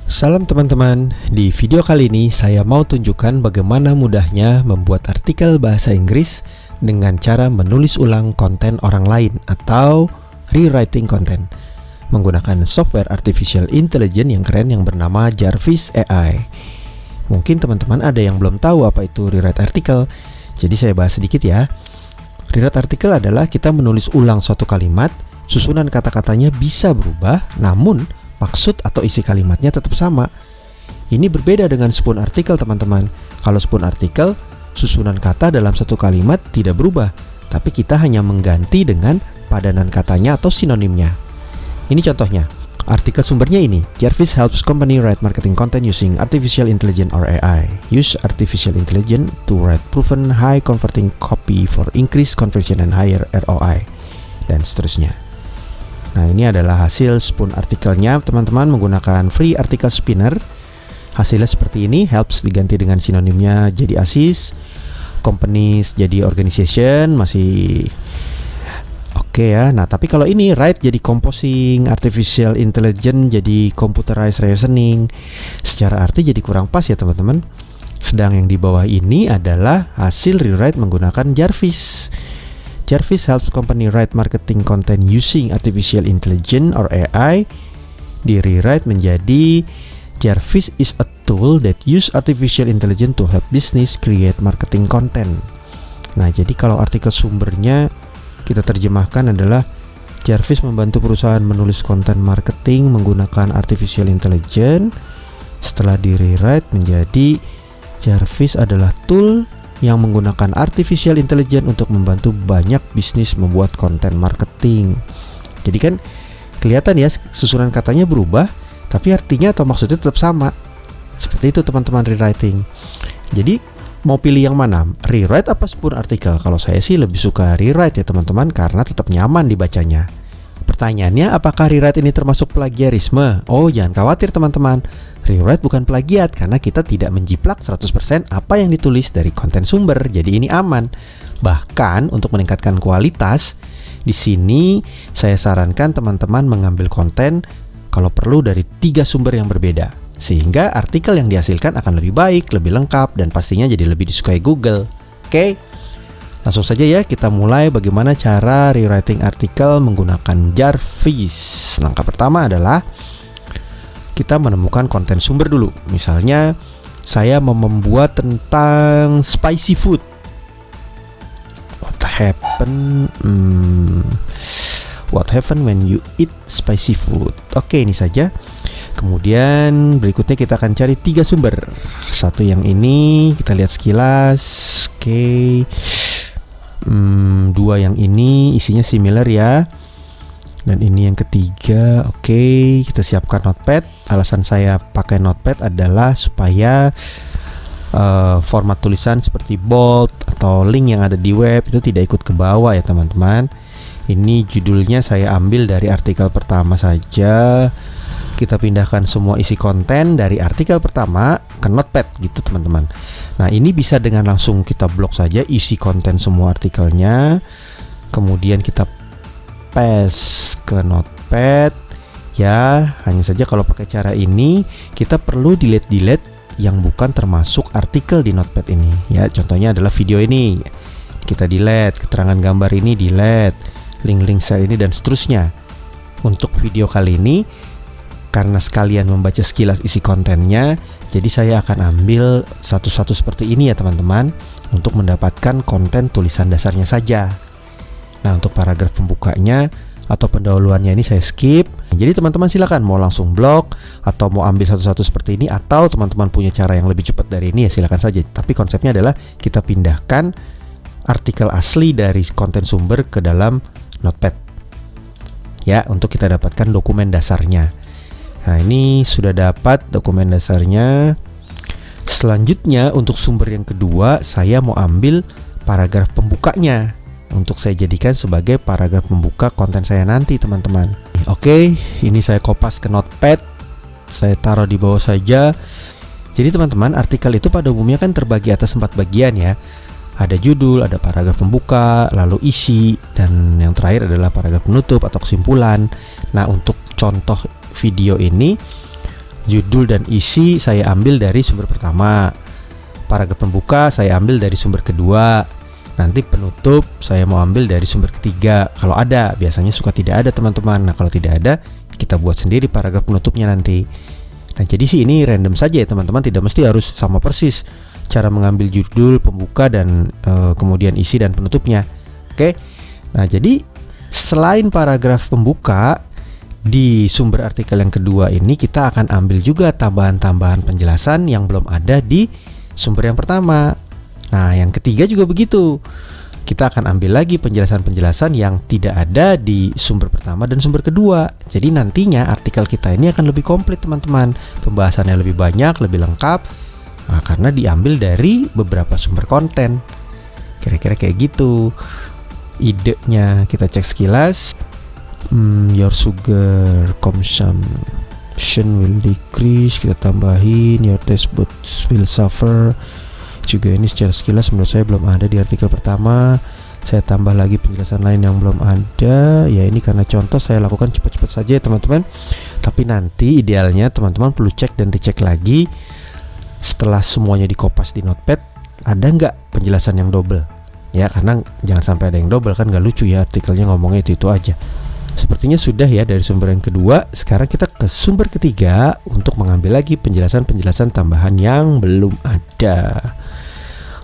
Salam teman-teman, di video kali ini saya mau tunjukkan bagaimana mudahnya membuat artikel bahasa Inggris dengan cara menulis ulang konten orang lain atau rewriting konten menggunakan software artificial intelligence yang keren yang bernama Jarvis AI. Mungkin teman-teman ada yang belum tahu apa itu rewrite article, jadi saya bahas sedikit ya. Rewrite article adalah kita menulis ulang suatu kalimat, susunan kata-katanya bisa berubah, namun maksud atau isi kalimatnya tetap sama. Ini berbeda dengan spoon artikel teman-teman. Kalau spoon artikel, susunan kata dalam satu kalimat tidak berubah, tapi kita hanya mengganti dengan padanan katanya atau sinonimnya. Ini contohnya. Artikel sumbernya ini. Jarvis helps company write marketing content using artificial intelligence or AI. Use artificial intelligence to write proven high converting copy for increased conversion and higher ROI. Dan seterusnya. Nah, ini adalah hasil spoon artikelnya teman-teman menggunakan free article spinner. Hasilnya seperti ini, helps diganti dengan sinonimnya jadi assist, companies jadi organization, masih oke ya. Nah, tapi kalau ini write jadi composing, artificial intelligence jadi computerized reasoning, secara arti jadi kurang pas ya teman-teman. Sedang yang di bawah ini adalah hasil rewrite menggunakan Jarvis. Jarvis helps company write marketing content using artificial intelligence or AI. Di rewrite menjadi Jarvis is a tool that use artificial intelligence to help business create marketing content. Nah, jadi kalau artikel sumbernya kita terjemahkan adalah Jarvis membantu perusahaan menulis konten marketing menggunakan artificial intelligence. Setelah di rewrite menjadi Jarvis adalah tool yang menggunakan artificial intelligence untuk membantu banyak bisnis membuat konten marketing. Jadi kan kelihatan ya susunan katanya berubah, tapi artinya atau maksudnya tetap sama. Seperti itu teman-teman rewriting. Jadi mau pilih yang mana? Rewrite apa spoon artikel? Kalau saya sih lebih suka rewrite ya teman-teman, karena tetap nyaman dibacanya. Pertanyaannya, apakah rewrite ini termasuk plagiarisme? Oh, jangan khawatir teman-teman. Rewrite bukan plagiat karena kita tidak menjiplak 100% apa yang ditulis dari konten sumber. Jadi ini aman. Bahkan untuk meningkatkan kualitas, di sini saya sarankan teman-teman mengambil konten kalau perlu dari 3 sumber yang berbeda. Sehingga artikel yang dihasilkan akan lebih baik, lebih lengkap, dan pastinya jadi lebih disukai Google. Oke? Langsung saja ya, kita mulai bagaimana cara rewriting artikel menggunakan Jarvis. Langkah pertama adalah kita menemukan konten sumber dulu. Misalnya, saya mau membuat tentang spicy food. What happen when you eat spicy food? Oke, ini saja. Kemudian berikutnya kita akan cari 3 sumber. Satu yang ini, kita lihat sekilas. Oke. 2 yang ini isinya similar ya. Dan ini yang ketiga. Oke, kita siapkan notepad. Alasan saya pakai notepad adalah supaya format tulisan seperti bold atau link yang ada di web itu tidak ikut ke bawah ya teman-teman. Ini judulnya saya ambil dari artikel pertama saja. Kita pindahkan semua isi konten dari artikel pertama ke notepad gitu teman-teman. Nah, ini bisa dengan langsung kita blok saja isi konten semua artikelnya. Kemudian kita paste ke notepad. Ya, hanya saja kalau pakai cara ini kita perlu delete yang bukan termasuk artikel di notepad ini. Ya, contohnya adalah video ini. Kita delete, keterangan gambar ini delete, link-link share ini dan seterusnya. Untuk video kali ini, karena sekalian membaca sekilas isi kontennya, jadi saya akan ambil satu-satu seperti ini ya teman-teman, untuk mendapatkan konten tulisan dasarnya saja. Nah, untuk paragraf pembukanya atau pendahuluannya ini saya skip. Jadi teman-teman silakan mau langsung blok atau mau ambil satu-satu seperti ini, atau teman-teman punya cara yang lebih cepat dari ini ya silakan saja. Tapi konsepnya adalah kita pindahkan artikel asli dari konten sumber ke dalam notepad. Ya, untuk kita dapatkan dokumen dasarnya. Nah, ini sudah dapat dokumen dasarnya. Selanjutnya untuk sumber yang kedua, saya mau ambil paragraf pembukanya untuk saya jadikan sebagai paragraf pembuka konten saya nanti teman-teman. Oke, ini saya kopas ke notepad. Saya taruh di bawah saja. Jadi teman-teman, artikel itu pada umumnya kan terbagi atas 4 bagian ya. Ada judul, ada paragraf pembuka, lalu isi, dan yang terakhir adalah paragraf penutup atau kesimpulan. Nah, untuk contoh video ini Judul dan isi saya ambil dari sumber pertama. Paragraf pembuka saya ambil dari sumber kedua. Nanti penutup saya mau ambil dari sumber ketiga. Kalau ada, biasanya suka tidak ada teman-teman. Nah kalau tidak ada, kita buat sendiri paragraf penutupnya nanti. Nah jadi sih ini random saja ya teman-teman, tidak mesti harus sama persis cara mengambil judul, pembuka, dan kemudian isi dan penutupnya. Oke. Nah jadi selain paragraf pembuka, di sumber artikel yang kedua ini kita akan ambil juga tambahan-tambahan penjelasan yang belum ada di sumber yang pertama. Nah yang ketiga juga begitu, kita akan ambil lagi penjelasan-penjelasan yang tidak ada di sumber pertama dan sumber kedua. Jadi nantinya artikel kita ini akan lebih komplit teman-teman, pembahasannya lebih banyak, lebih lengkap, karena diambil dari beberapa sumber konten. Kira-kira kayak gitu idenya. Kita cek sekilas. Your sugar consumption will decrease, kita tambahin your taste buds will suffer. Juga ini secara sekilas menurut saya belum ada di artikel pertama. Saya tambah lagi penjelasan lain yang belum ada. Ya ini karena contoh saya lakukan cepat-cepat saja ya teman-teman. Tapi nanti idealnya teman-teman perlu cek dan dicek lagi setelah semuanya dikopas di notepad, ada nggak penjelasan yang double. Ya karena jangan sampai ada yang double, kan nggak lucu ya artikelnya ngomongnya itu aja. Sepertinya sudah ya dari sumber yang kedua. Sekarang kita ke sumber ketiga untuk mengambil lagi penjelasan-penjelasan tambahan yang belum ada.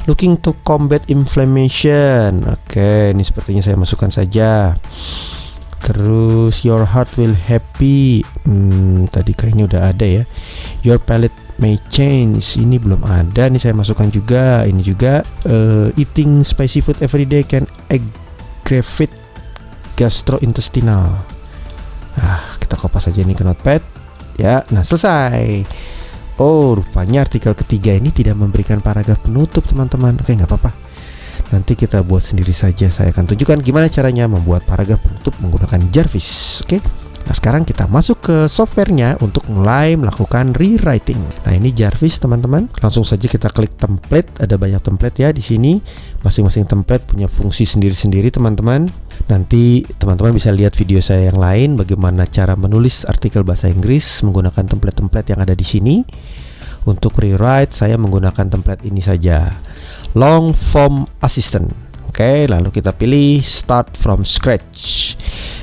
Looking to combat inflammation. Oke, ini sepertinya saya masukkan saja. Terus your heart will happy. Tadi kayaknya udah ada ya. Your palate may change. Ini belum ada. Ini saya masukkan juga. Ini juga eating spicy food every day can aggravate gastrointestinal. Kita kopas aja ini ke notepad ya. Nah selesai. Oh rupanya artikel ketiga ini tidak memberikan paragraf penutup teman-teman. Oke nggak apa-apa, nanti kita buat sendiri saja. Saya akan tunjukkan gimana caranya membuat paragraf penutup menggunakan Jarvis. Oke. Nah sekarang kita masuk ke softwarenya untuk mulai melakukan rewriting. Nah ini Jarvis teman-teman. Langsung saja kita klik template. Ada banyak template ya di sini. Masing-masing template punya fungsi sendiri-sendiri teman-teman. Nanti teman-teman bisa lihat video saya yang lain bagaimana cara menulis artikel bahasa Inggris menggunakan template-template yang ada di sini. Untuk rewrite saya menggunakan template ini saja, long form assistant. Oke, lalu kita pilih start from scratch.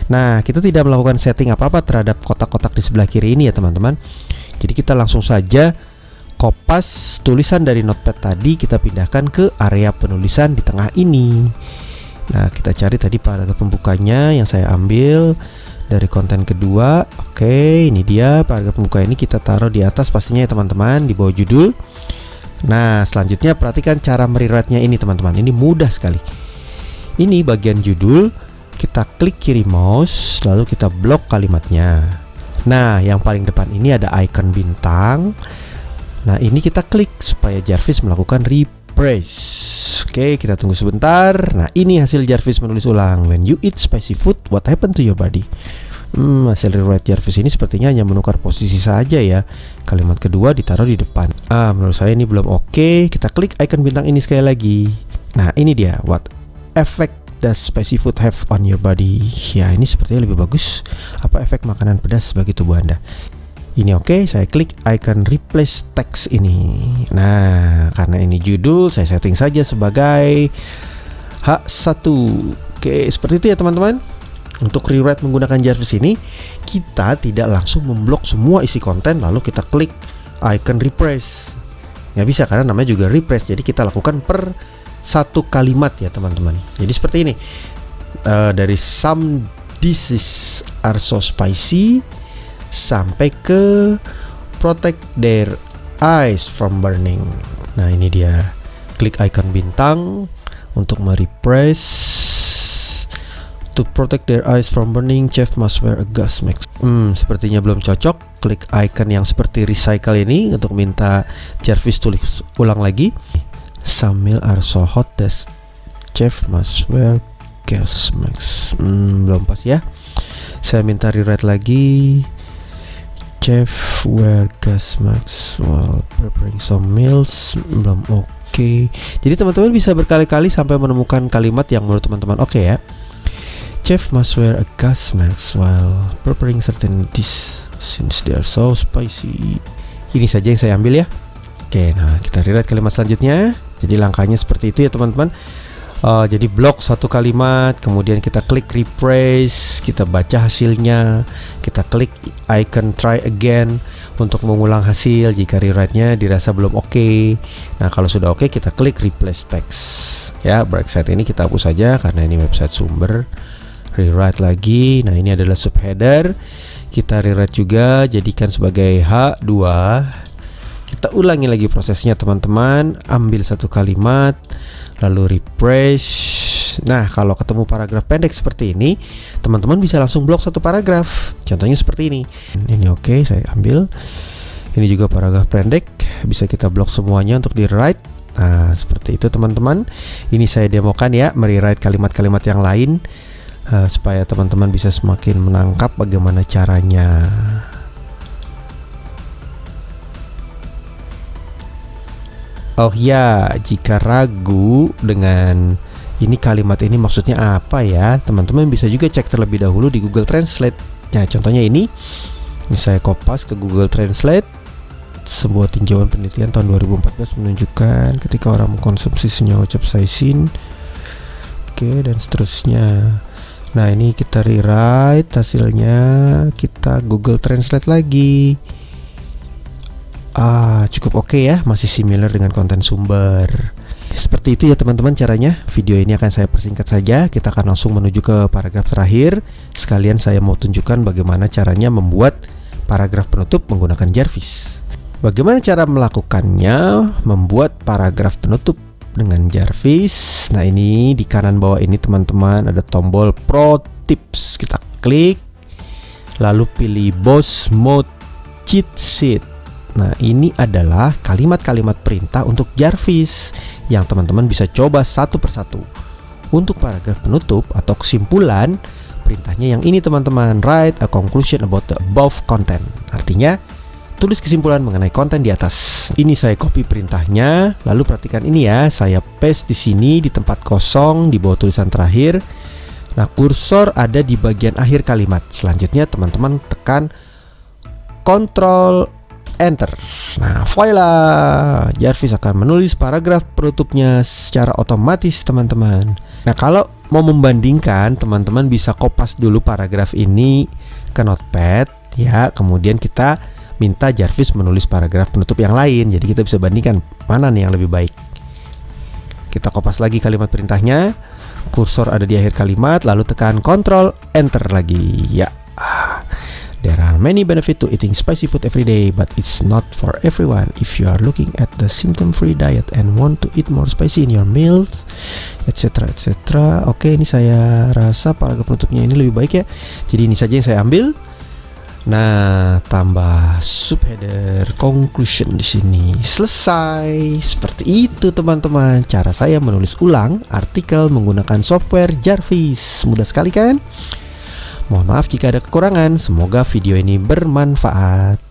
Nah, kita tidak melakukan setting apa-apa terhadap kotak-kotak di sebelah kiri ini ya teman-teman. Jadi kita langsung saja kopas tulisan dari notepad tadi, kita pindahkan ke area penulisan di tengah ini. Nah, kita cari tadi paragraf pembukanya yang saya ambil dari konten kedua. Oke, ini dia paragraf pembuka, ini kita taruh di atas pastinya ya teman-teman, di bawah judul. Nah, selanjutnya perhatikan cara merewrite-nya ini teman-teman. Ini mudah sekali. Ini bagian judul, kita klik kiri mouse, lalu kita blok kalimatnya. Nah, yang paling depan ini ada icon bintang. Nah, ini kita klik supaya Jarvis melakukan refresh. Oke, kita tunggu sebentar. Nah, ini hasil Jarvis menulis ulang. When you eat spicy food, what happened to your body? Hasil rewrite Jarvis ini sepertinya hanya menukar posisi saja ya. Kalimat kedua ditaruh di depan. Menurut saya ini belum oke. Kita klik icon bintang ini sekali lagi. Nah, ini dia. What effect does spicy food have on your body? Ya, ini sepertinya lebih bagus. Apa efek makanan pedas bagi tubuh Anda? Ini oke, saya klik icon replace text ini. Nah, karena ini judul, saya setting saja sebagai H1. Oke, seperti itu ya teman-teman. Untuk rewrite menggunakan Jarvis ini, kita tidak langsung memblok semua isi konten lalu kita klik icon refresh. Nggak bisa karena namanya juga refresh. Jadi kita lakukan per satu kalimat ya teman-teman. Jadi seperti ini. Dari some dishes are so spicy sampai ke protect their eyes from burning. Nah ini dia. Klik icon bintang untuk merefresh. To protect their eyes from burning, chef must wear a gas mask. Sepertinya belum cocok. Klik icon yang seperti recycle ini untuk minta Jarvis tulis ulang lagi. Some meal are so hot that chef must wear gas mask. Belum pas ya. Saya minta rewrite lagi. Chef wear gas mask while preparing some meals. Belum oke. Jadi teman-teman bisa berkali-kali sampai menemukan kalimat yang menurut teman-teman oke ya. Chef must wear a gas mask while preparing certain dish. since they are so spicy. Ini saja yang saya ambil ya. Oke, nah kita rewrite kalimat selanjutnya. Jadi langkahnya seperti itu ya teman-teman. Jadi blok satu kalimat, kemudian kita klik refresh, kita baca hasilnya, kita klik icon try again untuk mengulang hasil jika rewrite-nya dirasa belum oke. Nah kalau sudah oke, kita klik replace text. Ya, break site ini kita hapus saja karena ini website sumber. Rewrite lagi. Nah ini adalah subheader. Kita rewrite juga, jadikan sebagai H2. Kita ulangi lagi prosesnya teman-teman. Ambil satu kalimat, lalu refresh. Nah kalau ketemu paragraf pendek seperti ini, teman-teman bisa langsung blok satu paragraf. Contohnya seperti ini. Ini oke, saya ambil. Ini juga paragraf pendek, bisa kita blok semuanya untuk di write. Nah seperti itu teman-teman. Ini saya demokan ya, merewrite kalimat-kalimat yang lain, supaya teman-teman bisa semakin menangkap bagaimana caranya. Oh ya, jika ragu dengan ini kalimat ini maksudnya apa ya, teman-teman bisa juga cek terlebih dahulu di Google Translate. Nah contohnya ini saya kopas ke Google Translate. Sebuah tinjauan penelitian tahun 2014 menunjukkan ketika orang mengkonsumsi senyawa capsaicin, dan seterusnya. Nah ini kita rewrite hasilnya, kita Google Translate lagi. Cukup oke ya, masih similar dengan konten sumber. Seperti itu ya teman-teman caranya. Video ini akan saya persingkat saja. Kita akan langsung menuju ke paragraf terakhir. Sekalian saya mau tunjukkan bagaimana caranya membuat paragraf penutup menggunakan Jarvis. Bagaimana cara melakukannya? Membuat paragraf penutup dengan Jarvis. Nah ini di kanan bawah ini teman-teman ada tombol Pro Tips. Kita klik, lalu pilih Boss Mode Cheat Sheet. Nah ini adalah kalimat-kalimat perintah untuk Jarvis yang teman-teman bisa coba satu persatu. Untuk paragraf penutup atau kesimpulan, perintahnya yang ini teman-teman. Write a conclusion about the above content. Artinya tulis kesimpulan mengenai konten di atas. Ini saya copy perintahnya, lalu perhatikan ini ya, saya paste di sini di tempat kosong di bawah tulisan terakhir. Nah, kursor ada di bagian akhir kalimat. Selanjutnya teman-teman tekan Ctrl Enter. Nah, voila, Jarvis akan menulis paragraf penutupnya secara otomatis teman-teman. Nah, kalau mau membandingkan, teman-teman bisa kopas dulu paragraf ini ke Notepad ya, kemudian kita minta Jarvis menulis paragraf penutup yang lain. Jadi kita bisa bandingkan mana nih yang lebih baik. Kita kopas lagi kalimat perintahnya, kursor ada di akhir kalimat, lalu tekan Ctrl Enter lagi ya. There are many benefits to eating spicy food every day, but it's not for everyone. If you are looking at the symptom-free diet and want to eat more spicy in your meals, etc. Oke, ini saya rasa paragraf penutupnya ini lebih baik ya. Jadi ini saja yang saya ambil. Nah, tambah subheader conclusion di sini. Selesai. Seperti itu teman-teman, cara saya menulis ulang artikel menggunakan software Jarvis. Mudah sekali kan? Mohon maaf jika ada kekurangan. Semoga video ini bermanfaat.